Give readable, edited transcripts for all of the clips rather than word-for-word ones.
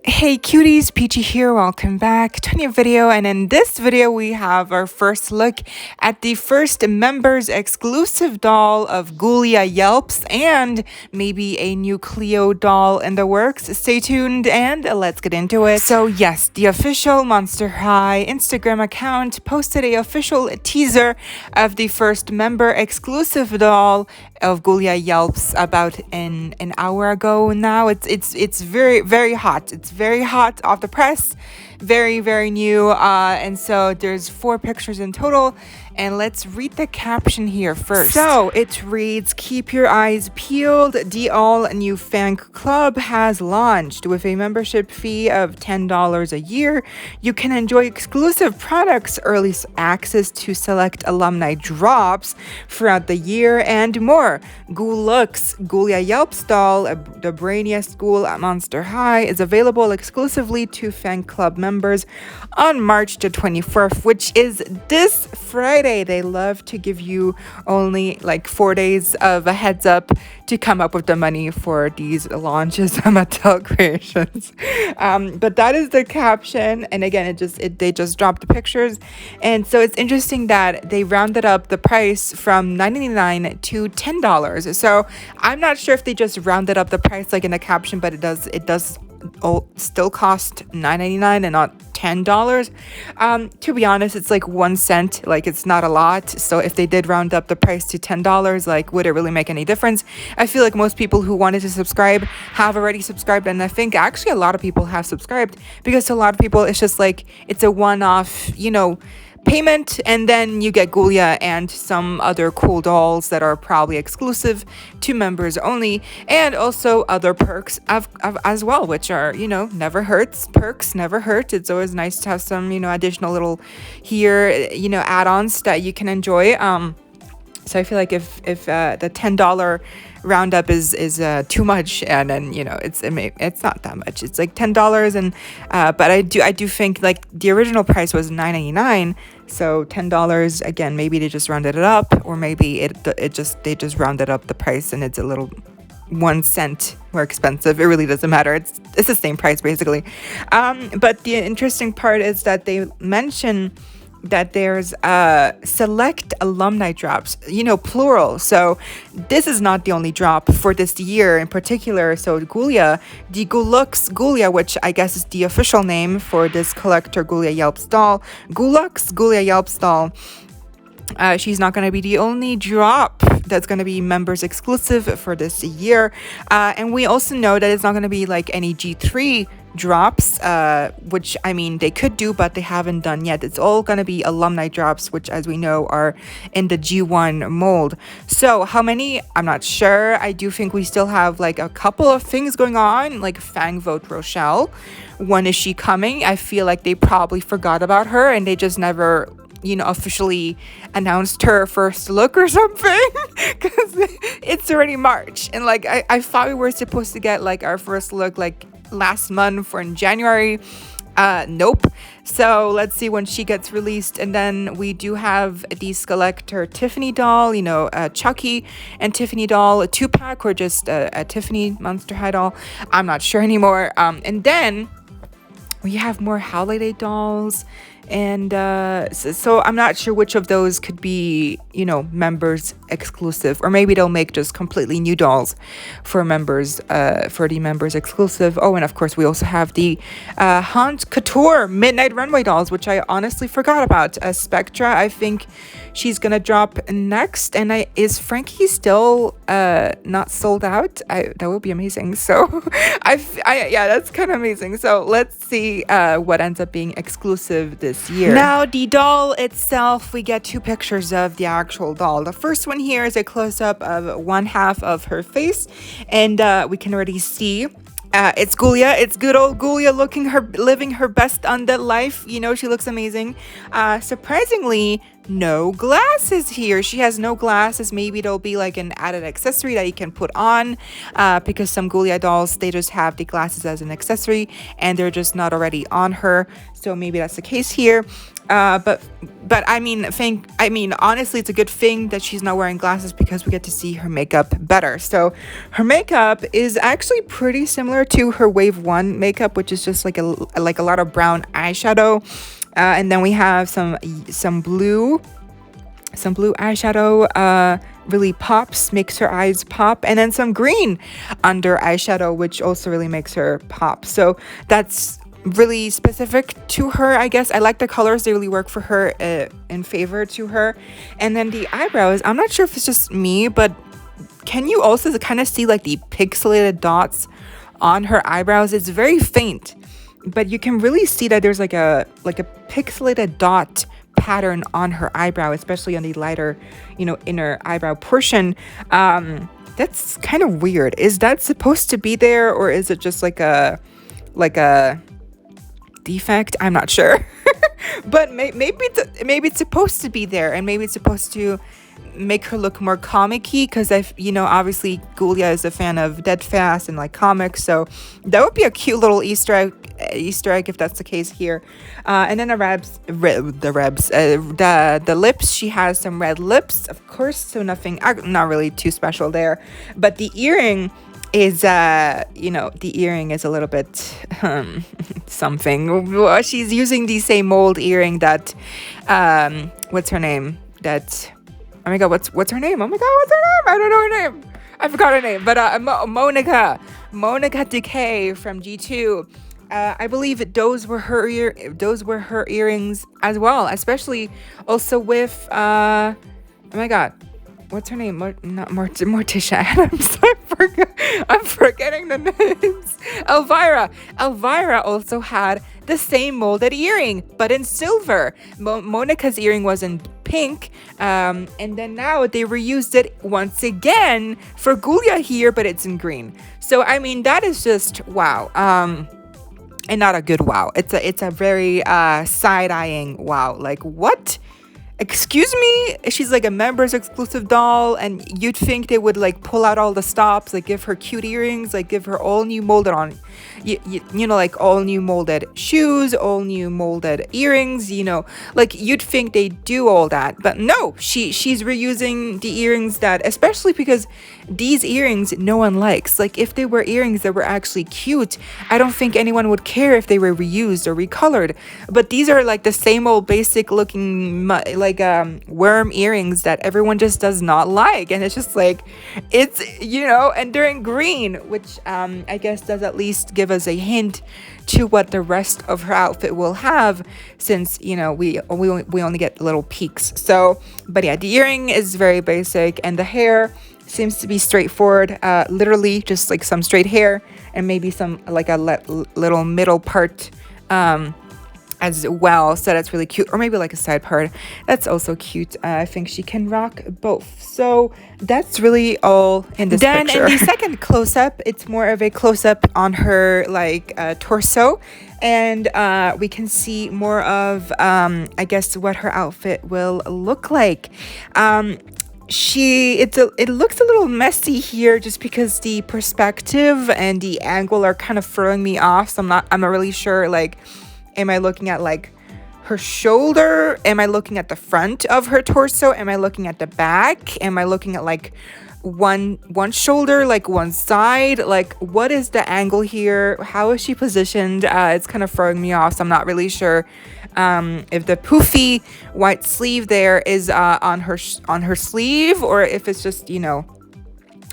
Hey cuties, PeachY here, welcome back to a new video, and in this video we have our first look at the first members exclusive doll of Ghoulia Yelps and maybe a new Cleo doll in the works. Stay tuned and let's get into it. So yes, the official Monster High Instagram account posted a official teaser of the first member exclusive doll of Ghoulia Yelps about an hour ago now. It's very hot. It's very hot off the press, very new, and so there's 4 pictures in total, and let's read the caption here first. So it reads, "Keep your eyes peeled, the all new fan club has launched. With a membership fee of $10 a year, you can enjoy exclusive products, early access to select alumni drops throughout the year, and more. Ghoulia Yelps doll, the brainiest ghoul at Monster High, is available exclusively to fan club members on March the 24th, which is this Friday. They love to give you only like 4 days of a heads up to come up with the money for these launches of Mattel Creations. But that is the caption, and again, they just dropped the pictures, and so it's interesting that they rounded up the price from $9.99 to $10. So I'm not sure if they just rounded up the price like in the caption, but it does still cost $9.99 and not $10. To be honest, it's like 1 cent, like it's not a lot. So if they did round up the price to $10, like would it really make any difference? I feel like most people who wanted to subscribe have already subscribed, and I think actually a lot of people have subscribed, because to a lot of people it's just like it's a one-off, payment, and then you get Ghoulia and some other cool dolls that are probably exclusive to members only, and also other perks as well, which are, never hurts. Perks never hurt. It's always nice to have some, additional little add-ons that you can enjoy. So I feel like if the $10 roundup is too much, and then it's not that much. It's like $10, and but I do think like the original price was $9.99. So $10 again. Maybe they just rounded it up, or maybe they just rounded up the price and it's a little 1 cent more expensive. It really doesn't matter. It's the same price basically. But the interesting part is that they mention that there's select alumni drops, plural. So this is not the only drop for this year in particular. So Ghoulia, the Ghoulia, which I guess is the official name for this collector Ghoulia Yelps doll, Ghoulia Yelps doll. She's not going to be the only drop that's going to be members exclusive for this year. And we also know that it's not going to be like any G3 drops, which I mean they could do, but they haven't done yet. It's all going to be alumni drops, which as we know are in the G1 mold. So how many, I'm not sure. I do think we still have like a couple of things going on, like Fang Vote Rochelle. When is she coming? I feel like they probably forgot about her and they just never officially announced her first look or something, because it's already March, and like I thought we were supposed to get like our first look like last month or in January. Nope. So let's see when she gets released. And then we do have the collector Tiffany doll, Chucky and Tiffany doll, a 2-pack, or just a Tiffany Monster High doll. I'm not sure anymore. And then we have more holiday dolls, and so I'm not sure which of those could be members exclusive, or maybe they'll make just completely new dolls for members, for the members exclusive. Oh, and of course we also have the Haunt Couture Midnight Runway dolls, which I honestly forgot about. Spectra, I think she's gonna drop next, and is Frankie still not sold out? That would be amazing. So yeah, that's kind of amazing. So let's see what ends up being exclusive this year. Now the doll itself, we get 2 pictures of the actual doll. The first one here is a close-up of one half of her face, and we can already see it's Ghoulia. It's good old Ghoulia living her best undead life. She looks amazing. Surprisingly, no glasses here. She has no glasses. Maybe it'll be like an added accessory that you can put on, because some Ghoulia dolls, they just have the glasses as an accessory and they're just not already on her. So maybe that's the case here. But I mean, honestly, it's a good thing that she's not wearing glasses because we get to see her makeup better. So her makeup is actually pretty similar to her Wave 1 makeup, which is just like a lot of brown eyeshadow. And then we have some blue eyeshadow, really pops, makes her eyes pop, and then some green under eyeshadow, which also really makes her pop. So that's really specific to her, I guess. I like the colors, they really work for her, in favor to her. And then the eyebrows, I'm not sure if it's just me, but can you also kind of see like the pixelated dots on her eyebrows? It's very faint, but you can really see that there's like a pixelated dot pattern on her eyebrow, especially on the lighter, inner eyebrow portion. That's kind of weird. Is that supposed to be there, or is it just like a defect? I'm not sure. But maybe it's supposed to be there, and maybe it's supposed to make her look more comic-y, because obviously Ghoulia is a fan of Dead Fast and like comics, so that would be a cute little Easter egg if that's the case here. And then the lips, she has some red lips, of course, so nothing, not really too special there. But the earring is a little bit something. Well, she's using the same mold earring that what's her name, that, oh my god, what's her name? Oh my god, what's her name? I don't know her name. I forgot her name. But Monica Decay from G2. I believe those were her earrings as well. Especially also with oh my god, what's her name? Morticia Adams. I'm forgetting the names. Elvira also had the same molded earring, but in silver. Monica's earring was in pink, and then now they reused it once again for Ghoulia here, but it's in green. So I mean, that is just wow. And not a good wow. It's a very side-eyeing wow. Like, what? Excuse me? She's like a members exclusive doll, and you'd think they would like pull out all the stops, like give her cute earrings, like give her all new molded on, like all new molded shoes, all new molded earrings, like you'd think they do all that. But no, she's reusing the earrings, that, especially because these earrings no one likes. Like, if they were earrings that were actually cute, I don't think anyone would care if they were reused or recolored. But these are like the same old basic looking worm earrings that everyone just does not like, and it's just like, it's and they're in green, which I guess does at least give us a hint to what the rest of her outfit will have, since we only get little peeks. So, but yeah, the earring is very basic, and the hair seems to be straightforward, literally just like some straight hair, and maybe some like a little middle part as well, so that's really cute. Or maybe like a side part, that's also cute. I think she can rock both. So that's really all in this picture. Then in the second close-up, it's more of a close-up on her torso, and we can see more of I guess what her outfit will look like. It looks a little messy here, just because the perspective and the angle are kind of throwing me off. So I'm not really sure, like, am I looking at like her shoulder? Am I looking at the front of her torso? Am I looking at the back? Am I looking at like one shoulder, like one side? Like, what is the angle here? How is she positioned? It's kind of throwing me off, so I'm not really sure if the poofy white sleeve there is on her sleeve, or if it's just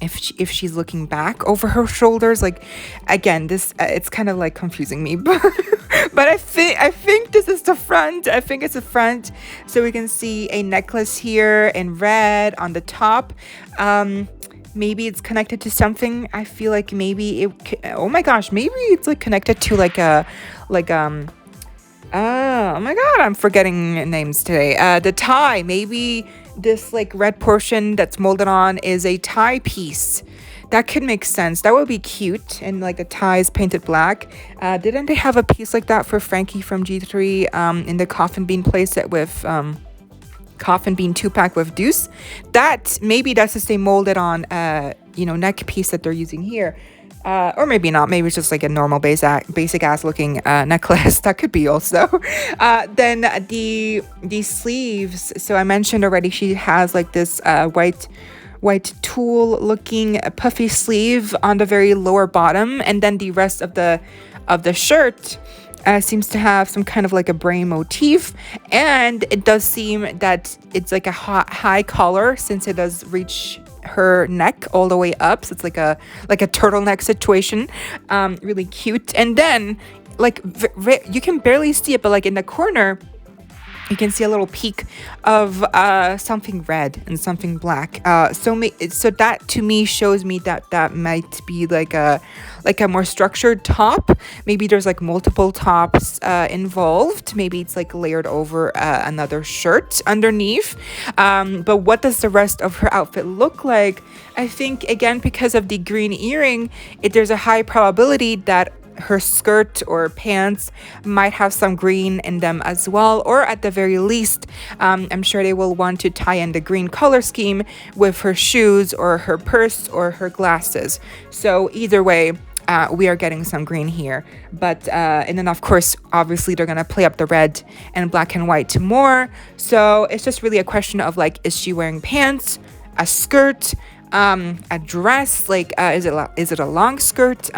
if she's looking back over her shoulders. Like, again, this it's kind of like confusing me, but I think this is the front. I think it's the front, so we can see a necklace here in red on the top. Maybe it's connected to something. I feel like maybe oh my gosh, maybe it's like connected to oh my god, I'm forgetting names today. The tie, maybe this like red portion that's molded on is a tie piece. That could make sense. That would be cute. And like the tie is painted black. Didn't they have a piece like that for Frankie from G3 in the coffin being playset with coffin bean 2-pack with deuce. Maybe that's the same molded on neck piece that they're using here. Or maybe not. Maybe it's just like a normal basic ass looking necklace. That could be also. Then the sleeves. So I mentioned already she has like this white tulle looking puffy sleeve on the very lower bottom, and then the rest of the shirt seems to have some kind of like a brain motif, and it does seem that it's like a high collar since it does reach her neck all the way up, so it's like a turtleneck situation. Really cute. And then like you can barely see it, but like in the corner you can see a little peek of something red and something black. So that to me shows me that might be like a more structured top. Maybe there's like multiple tops involved. Maybe it's like layered over another shirt underneath. But what does the rest of her outfit look like? I think, again, because of the green earring, there's a high probability that her skirt or pants might have some green in them as well, or at the very least, I'm sure they will want to tie in the green color scheme with her shoes or her purse or her glasses. So either way, we are getting some green here. But and then of course, obviously they're gonna play up the red and black and white more. So it's just really a question of like, is she wearing pants, a skirt, a dress? Like, is it a long skirt?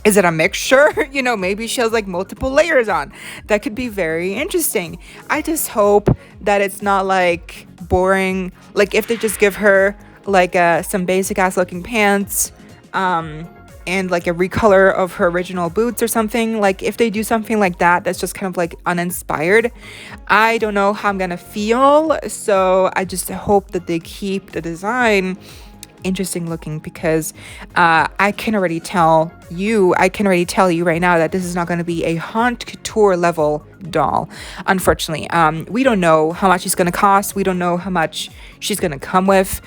Is it a mixture? Maybe she has like multiple layers on. That could be very interesting. I just hope that it's not like boring. Like if they just give her like some basic ass looking pants, and like a recolor of her original boots or something. Like if they do something like that, that's just kind of like uninspired. I don't know how I'm gonna feel. So I just hope that they keep the design interesting looking, because I can already tell you right now that this is not going to be a haute couture level doll. Unfortunately, we don't know how much it's going to cost. We don't know how much she's going to come with.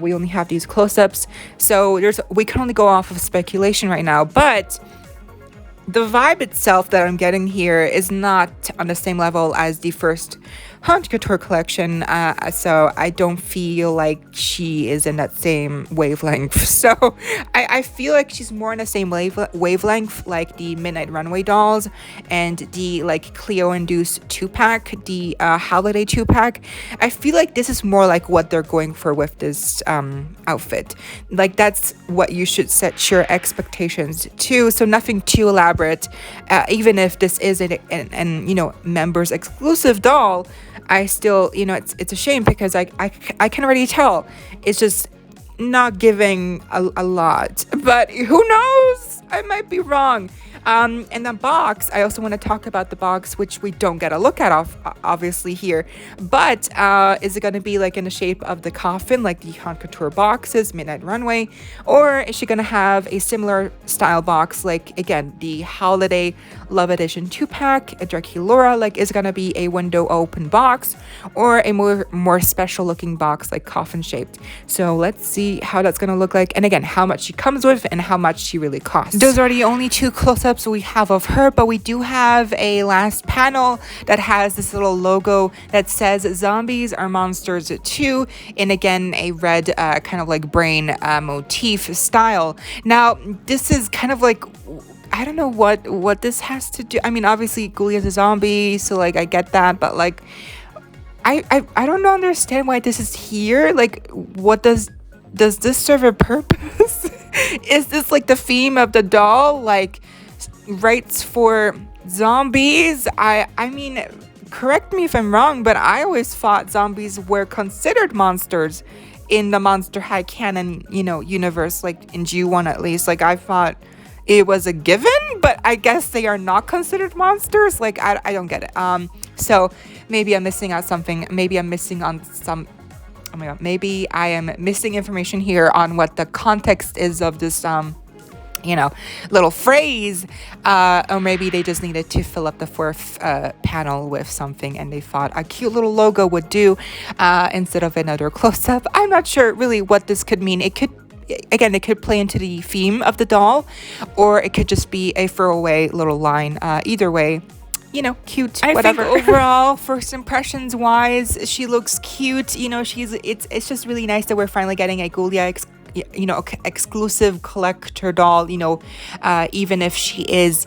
We only have these close-ups, so we can only go off of speculation right now. But the vibe itself that I'm getting here is not on the same level as the first haute couture collection, so I don't feel like she is in that same wavelength. So I feel like she's more in the same wavelength like the Midnight Runway dolls and the like Cleo induced 2-pack, the holiday 2-pack. I feel like this is more like what they're going for with this outfit. Like that's what you should set your expectations to. So nothing too elaborate. Even if this is an members exclusive doll, I still, it's a shame because I can already tell it's just not giving a lot. But who knows? I might be wrong. And the box, I also want to talk about the box, which we don't get a look at obviously here. But is it going to be like in the shape of the coffin, like the haute couture boxes, Midnight Runway? Or is she going to have a similar style box, like, again, the Holiday Love Edition 2-pack, a Draculaura? Like, is it going to be a window open box or a more special looking box, like coffin shaped? So let's see how that's going to look like. And again, how much she comes with and how much she really costs. Those are the only two close-ups we have of her, but we do have a last panel that has this little logo that says zombies are monsters too, in again a red kind of like brain motif style. Now this is kind of like, I don't know what this has to do. I mean, obviously Ghoulia's a zombie, so like I get that, but like I don't understand why this is here. Like, what does this serve a purpose? Is this like the theme of the doll, like rights for zombies? I mean, correct me if I'm wrong, but I always thought zombies were considered monsters in the Monster High canon, universe, like in G1 at least. Like I thought it was a given, but I guess they are not considered monsters. Like I don't get it. So maybe I'm missing out something. Maybe I'm missing on some. Oh my god. Maybe I am missing information here on what the context is of this little phrase, or maybe they just needed to fill up the fourth panel with something, and they thought a cute little logo would do instead of another close-up. I'm not sure really what this could mean. It could play into the theme of the doll, or it could just be a throwaway little line. Either way, you know, cute. I think overall, first impressions wise, she looks cute. You know, it's just really nice that we're finally getting a Ghoulia exclusive collector doll. You know, even if she is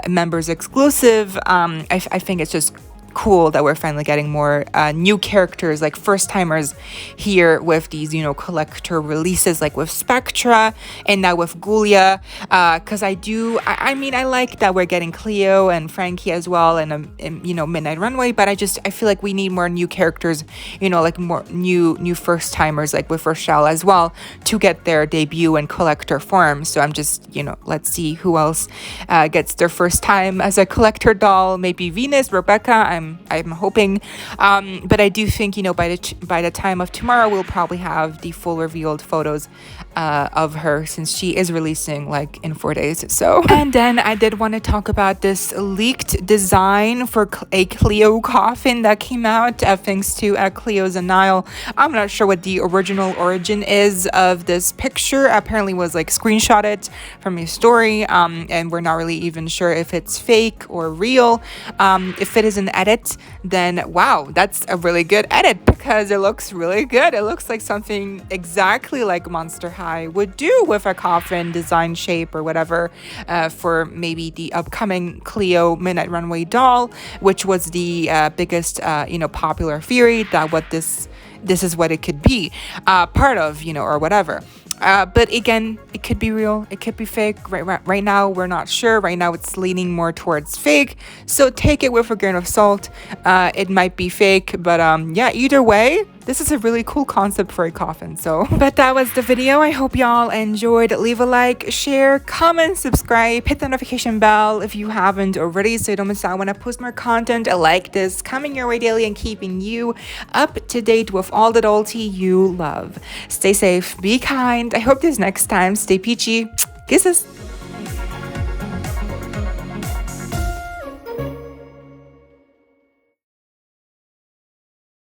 members exclusive, I think it's just cool that we're finally getting more new characters, like first timers here with these, you know, collector releases, like with Spectra and now with Ghoulia. Because I mean, I like that we're getting Cleo and Frankie as well, and you know, Midnight Runway. But I feel like we need more new characters, you know, like more new first timers, like with Rochelle as well, to get their debut in collector form. So I'm just, you know, let's see who else gets their first time as a collector doll. Maybe Venus, Rebecca. I'm hoping, but I do think, you know, by the time of tomorrow, we'll probably have the full revealed photos of her, since she is releasing like in 4 days. So, and then I did want to talk about this leaked design for a Cleo coffin that came out thanks to Cleo's and Niall. I'm not sure what the original origin is of this picture. Apparently was like screenshotted from a story, and we're not really even sure if it's fake or real. If it is an edit, then wow, that's a really good edit, because it looks really good. It looks like something exactly like Monster High would do with a coffin design shape or whatever, for maybe the upcoming Cleo Midnight Runway doll, which was the biggest you know, popular theory that what this is what it could be part of, you know, or whatever. But again, it could be real, it could be fake. Right now, we're not sure. Right now, it's leaning more towards fake. So take it with a grain of salt. It might be fake, but yeah, either way, this is a really cool concept for a coffin. So, but that was the video. I hope y'all enjoyed. Leave a like, share, comment, subscribe, hit the notification bell if you haven't already, so you don't miss out when I post more content like this coming your way daily and keeping you up to date with all the doll tea you love. Stay safe, be kind. I hope this next time. Stay peachy. Kisses.